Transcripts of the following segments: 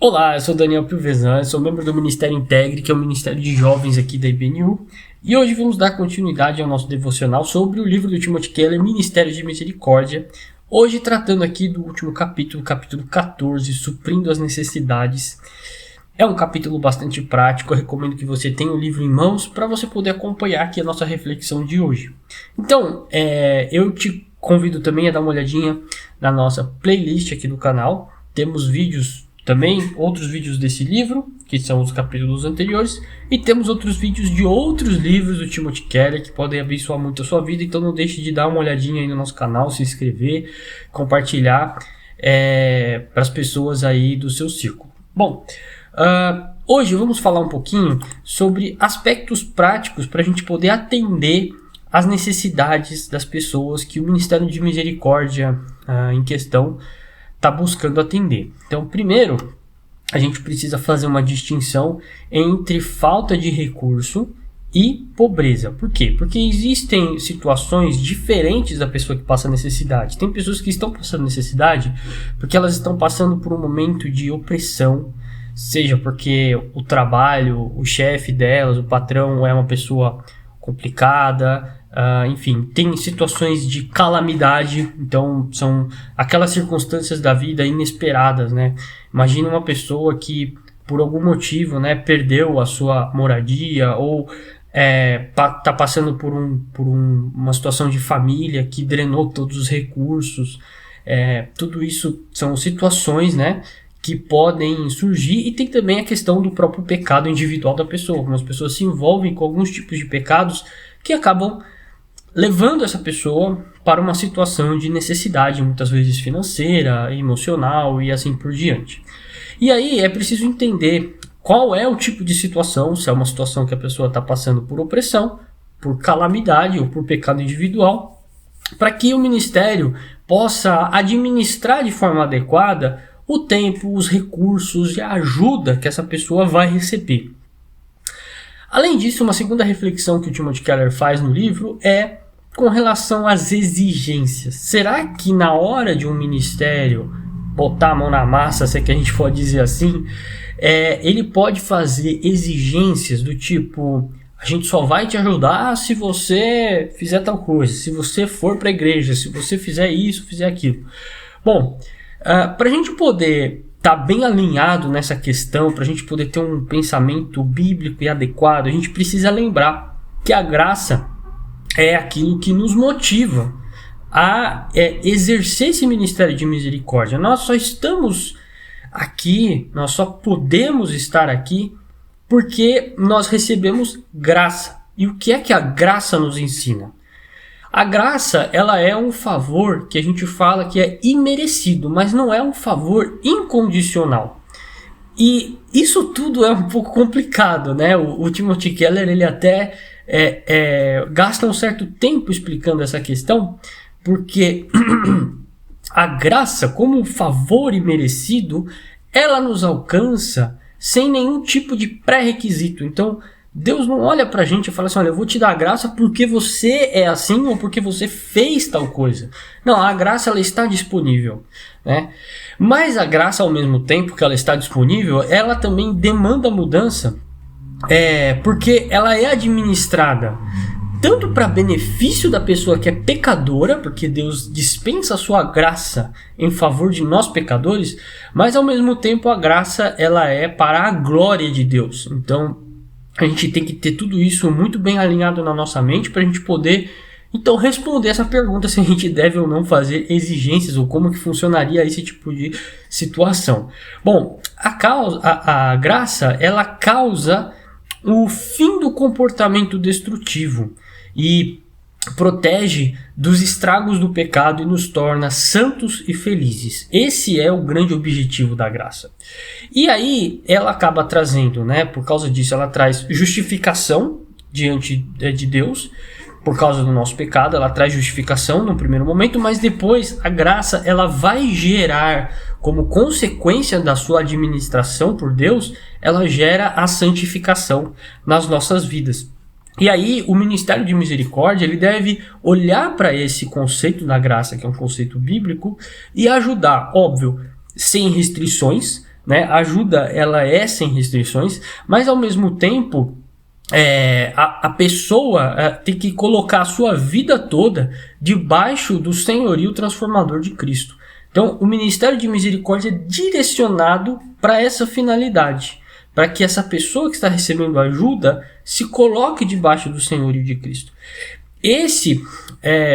Olá, eu sou Daniel Piovesan, sou membro do Ministério Integre, que é o Ministério de Jovens aqui da IBNU, e hoje vamos dar continuidade ao nosso devocional sobre o livro do Timothy Keller, Ministério de Misericórdia, hoje tratando aqui do último capítulo, capítulo 14, Suprindo as Necessidades. É um capítulo bastante prático, eu recomendo que você tenha o livro em mãos para você poder acompanhar aqui a nossa reflexão de hoje. Então, eu te convido também a dar uma olhadinha na nossa playlist aqui do canal, temos vídeos também, outros vídeos desse livro, que são os capítulos anteriores, e temos outros vídeos de outros livros do Timothy Keller que podem abençoar muito a sua vida, então não deixe de dar uma olhadinha aí no nosso canal, se inscrever, compartilhar para as pessoas aí do seu círculo. Bom, hoje vamos falar um pouquinho sobre aspectos práticos para a gente poder atender às necessidades das pessoas que o Ministério de Misericórdia em questão está buscando atender. Então, primeiro, a gente precisa fazer uma distinção entre falta de recurso e pobreza. Por quê? Porque existem situações diferentes da pessoa que passa necessidade. Tem pessoas que estão passando necessidade porque elas estão passando por um momento de opressão, seja porque o trabalho, o chefe delas, o patrão é uma pessoa complicada, enfim, tem situações de calamidade, então são aquelas circunstâncias da vida inesperadas, né? Imagina uma pessoa que por algum motivo, né, perdeu a sua moradia ou tá passando por uma situação de família que drenou todos os recursos, tudo isso são situações, né, que podem surgir, e tem também a questão do próprio pecado individual da pessoa. Algumas pessoas se envolvem com alguns tipos de pecados que acabam levando essa pessoa para uma situação de necessidade, muitas vezes financeira, emocional e assim por diante. E aí é preciso entender qual é o tipo de situação, se é uma situação que a pessoa está passando por opressão, por calamidade ou por pecado individual, para que o ministério possa administrar de forma adequada o tempo, os recursos e a ajuda que essa pessoa vai receber. Além disso, uma segunda reflexão que o Timothy Keller faz no livro é com relação às exigências. Será que na hora de um ministério botar a mão na massa, se é que a gente pode dizer assim, ele pode fazer exigências do tipo: a gente só vai te ajudar se você fizer tal coisa, se você for para a igreja, se você fizer isso, fizer aquilo. Bom, para a gente poder estar bem alinhado nessa questão, para a gente poder ter um pensamento bíblico e adequado, a gente precisa lembrar que a graça é aquilo que nos motiva a exercer esse ministério de misericórdia. Nós só estamos aqui, nós só podemos estar aqui porque nós recebemos graça. E o que é que a graça nos ensina? A graça, ela é um favor que a gente fala que é imerecido, mas não é um favor incondicional. E isso tudo é um pouco complicado, né? O Timothy Keller, ele até gasta um certo tempo explicando essa questão, porque a graça, como um favor imerecido, ela nos alcança sem nenhum tipo de pré-requisito. Então, Deus não olha pra gente e fala assim: olha, eu vou te dar a graça porque você é assim ou porque você fez tal coisa. Não, a graça, ela está disponível, né? Mas a graça, ao mesmo tempo que ela está disponível, ela também demanda mudança, porque ela é administrada tanto para benefício da pessoa que é pecadora, porque Deus dispensa a sua graça em favor de nós pecadores, mas ao mesmo tempo a graça, ela é para a glória de Deus. Então a gente tem que ter tudo isso muito bem alinhado na nossa mente para a gente poder, então, responder essa pergunta se a gente deve ou não fazer exigências ou como que funcionaria esse tipo de situação. Bom, a graça, ela causa o fim do comportamento destrutivo e protege dos estragos do pecado e nos torna santos e felizes. Esse é o grande objetivo da graça. E aí ela acaba trazendo, né, por causa disso, ela traz justificação diante de Deus, por causa do nosso pecado, ela traz justificação no primeiro momento, mas depois a graça, ela vai gerar, como consequência da sua administração por Deus, ela gera a santificação nas nossas vidas. E aí o Ministério de Misericórdia, ele deve olhar para esse conceito da graça, que é um conceito bíblico, e ajudar, óbvio, sem restrições, né? A ajuda, ela é sem restrições, mas ao mesmo tempo a pessoa tem que colocar a sua vida toda debaixo do senhorio transformador de Cristo. Então, o Ministério de Misericórdia é direcionado para essa finalidade, para que essa pessoa que está recebendo ajuda se coloque debaixo do senhorio de Cristo. Esse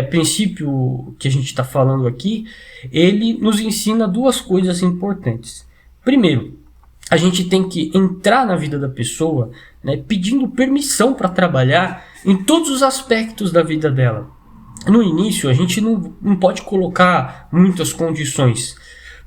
princípio que a gente está falando aqui, ele nos ensina duas coisas importantes. Primeiro, a gente tem que entrar na vida da pessoa, né, pedindo permissão para trabalhar em todos os aspectos da vida dela. No início, a gente não pode colocar muitas condições,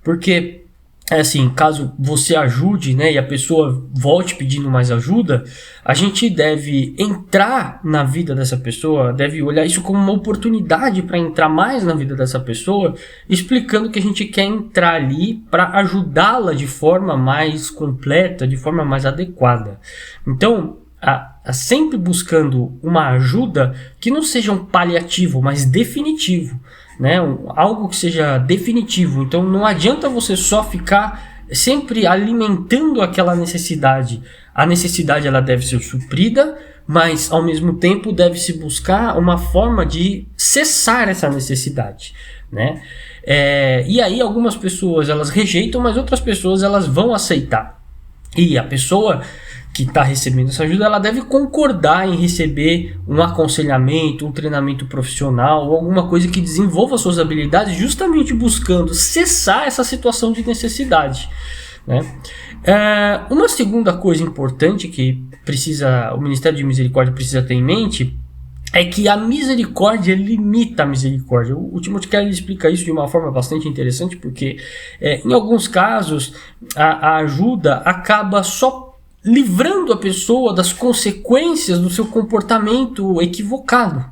porque assim, caso você ajude, né, e a pessoa volte pedindo mais ajuda, a gente deve entrar na vida dessa pessoa, deve olhar isso como uma oportunidade para entrar mais na vida dessa pessoa, explicando que a gente quer entrar ali para ajudá-la de forma mais completa, de forma mais adequada. Então, sempre buscando uma ajuda que não seja um paliativo, mas definitivo, né? Algo que seja definitivo. Então não adianta você só ficar sempre alimentando aquela necessidade. A necessidade, ela deve ser suprida, mas ao mesmo tempo deve se buscar uma forma de cessar essa necessidade, né? E aí algumas pessoas elas rejeitam, mas outras pessoas elas vão aceitar. E a pessoa que está recebendo essa ajuda, ela deve concordar em receber um aconselhamento, um treinamento profissional ou alguma coisa que desenvolva suas habilidades, justamente buscando cessar essa situação de necessidade, né? Uma segunda coisa importante que o Ministério de Misericórdia precisa ter em mente é que a misericórdia limita a misericórdia. O Timothy Keller explica isso de uma forma bastante interessante, porque em alguns casos a ajuda acaba só livrando a pessoa das consequências do seu comportamento equivocado.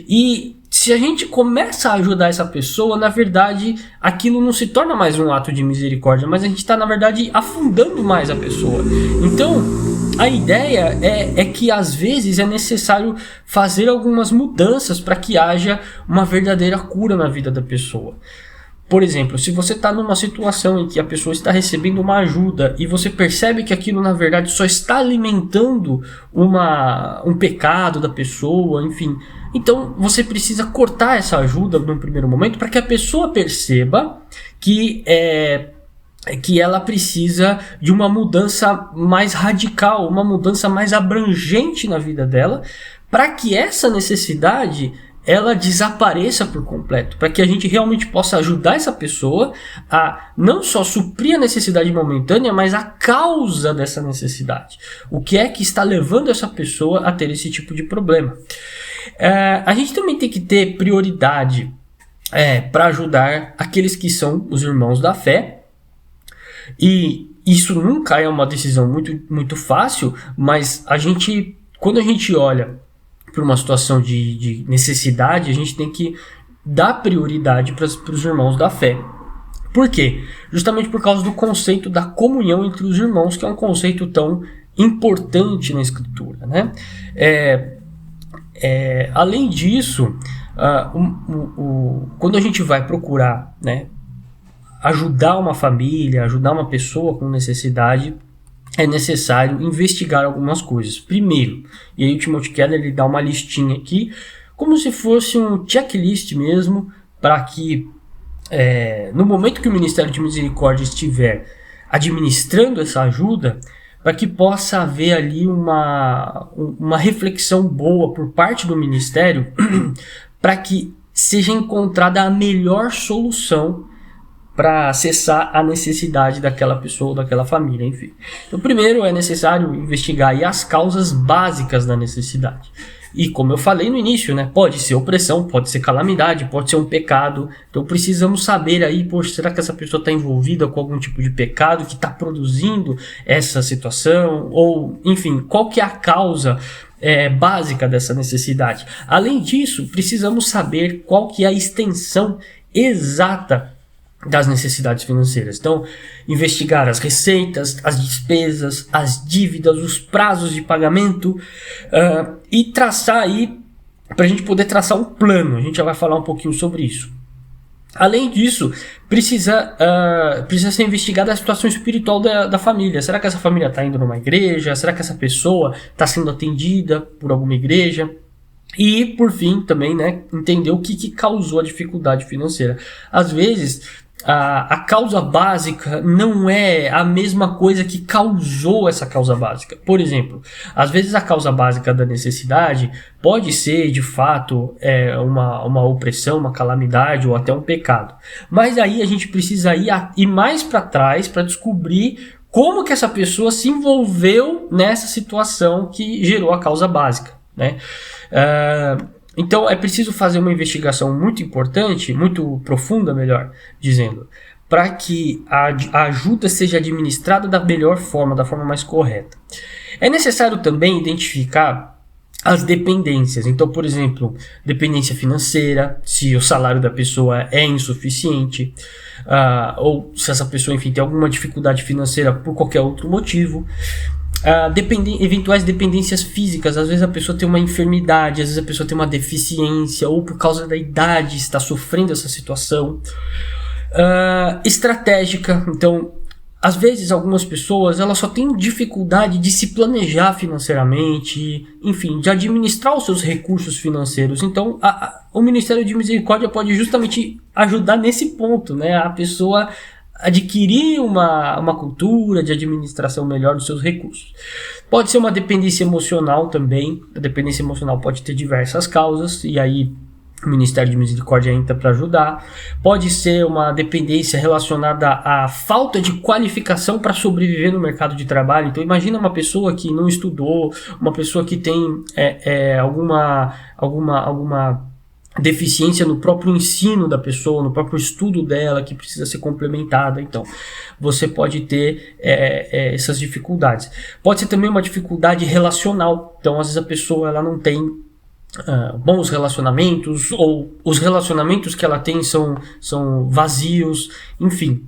E se a gente começa a ajudar essa pessoa, na verdade, aquilo não se torna mais um ato de misericórdia, mas a gente está, na verdade, afundando mais a pessoa. Então, a ideia é que, às vezes, é necessário fazer algumas mudanças para que haja uma verdadeira cura na vida da pessoa. Por exemplo, se você está numa situação em que a pessoa está recebendo uma ajuda e você percebe que aquilo na verdade só está alimentando um pecado da pessoa, enfim, então você precisa cortar essa ajuda num primeiro momento para que a pessoa perceba que ela precisa de uma mudança mais radical, uma mudança mais abrangente na vida dela, para que essa necessidade ela desapareça por completo, para que a gente realmente possa ajudar essa pessoa a não só suprir a necessidade momentânea, mas a causa dessa necessidade. O que é que está levando essa pessoa a ter esse tipo de problema? A gente também tem que ter prioridade para ajudar aqueles que são os irmãos da fé, e isso nunca é uma decisão muito, muito fácil, mas quando a gente olha para uma situação de necessidade, a gente tem que dar prioridade para os irmãos da fé. Por quê? Justamente por causa do conceito da comunhão entre os irmãos, que é um conceito tão importante na Escritura, né? Além disso, quando a gente vai procurar, né, ajudar uma família, ajudar uma pessoa com necessidade, é necessário investigar algumas coisas. Primeiro, e aí o Timothy Keller ele dá uma listinha aqui, como se fosse um checklist mesmo, para que no momento que o Ministério de Misericórdia estiver administrando essa ajuda, para que possa haver ali uma reflexão boa por parte do Ministério, para que seja encontrada a melhor solução para acessar a necessidade daquela pessoa, daquela família, enfim. Então, primeiro é necessário investigar aí as causas básicas da necessidade. E como eu falei no início, né, pode ser opressão, pode ser calamidade, pode ser um pecado. Então precisamos saber aí, poxa, será que essa pessoa está envolvida com algum tipo de pecado que está produzindo essa situação? Ou, enfim, qual que é a causa básica dessa necessidade? Além disso, precisamos saber qual que é a extensão exata das necessidades financeiras. Então, investigar as receitas, as despesas, as dívidas, os prazos de pagamento e traçar aí, para a gente poder traçar um plano. A gente já vai falar um pouquinho sobre isso. Além disso, precisa ser investigada a situação espiritual da família. Será que essa família está indo numa igreja? Será que essa pessoa está sendo atendida por alguma igreja? E, por fim, também, né, entender o que causou a dificuldade financeira. Às vezes, a causa básica não é a mesma coisa que causou essa causa básica. Por exemplo, às vezes a causa básica da necessidade pode ser, de fato, uma opressão, uma calamidade ou até um pecado. Mas aí a gente precisa ir mais para trás para descobrir como que essa pessoa se envolveu nessa situação que gerou a causa básica, né? Então é preciso fazer uma investigação muito importante, muito profunda, melhor dizendo, para que a ajuda seja administrada da melhor forma, da forma mais correta. É necessário também identificar as dependências. Então, por exemplo, dependência financeira, se o salário da pessoa é insuficiente, ou se essa pessoa, enfim, tem alguma dificuldade financeira por qualquer outro motivo. Eventuais dependências físicas, às vezes a pessoa tem uma enfermidade, às vezes a pessoa tem uma deficiência, ou por causa da idade está sofrendo essa situação. Estratégica, então, às vezes algumas pessoas elas só têm dificuldade de se planejar financeiramente, enfim, de administrar os seus recursos financeiros. Então, o Ministério de Misericórdia pode justamente ajudar nesse ponto, né? A pessoa adquirir uma cultura de administração melhor dos seus recursos. Pode ser uma dependência emocional também. A dependência emocional pode ter diversas causas, e aí o Ministério de Misericórdia entra para ajudar. Pode ser uma dependência relacionada à falta de qualificação para sobreviver no mercado de trabalho. Então imagina uma pessoa que não estudou, uma pessoa que tem alguma deficiência no próprio ensino da pessoa, no próprio estudo dela, que precisa ser complementada. Então, você pode ter essas dificuldades. Pode ser também uma dificuldade relacional. Então, às vezes a pessoa ela não tem bons relacionamentos, ou os relacionamentos que ela tem são vazios, enfim,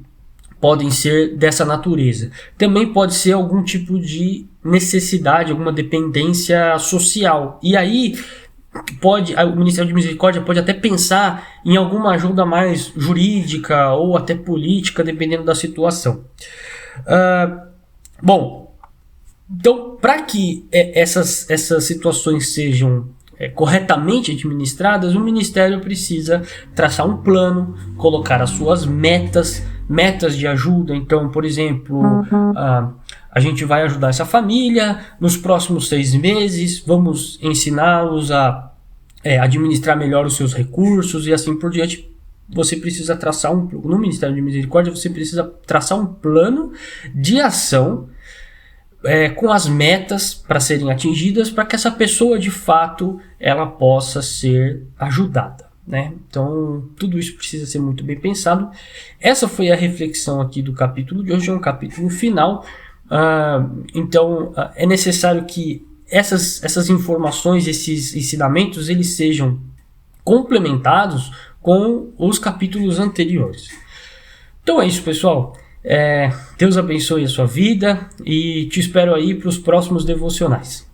podem ser dessa natureza. Também pode ser algum tipo de necessidade, alguma dependência social. E aí o Ministério de Misericórdia pode até pensar em alguma ajuda mais jurídica ou até política, dependendo da situação. Bom, então, para que essas situações sejam corretamente administradas, o Ministério precisa traçar um plano, colocar as suas metas de ajuda. Então, por exemplo, a gente vai ajudar essa família nos próximos 6 meses, vamos ensiná-los a administrar melhor os seus recursos e assim por diante. Você precisa traçar no Ministério de Misericórdia, você precisa traçar um plano de ação com as metas para serem atingidas, para que essa pessoa de fato ela possa ser ajudada, né? Então tudo isso precisa ser muito bem pensado. Essa foi a reflexão aqui do capítulo de hoje, é um capítulo final. Então é necessário que essas informações, esses ensinamentos, eles sejam complementados com os capítulos anteriores. Então é isso, pessoal. Deus abençoe a sua vida e te espero aí para os próximos devocionais.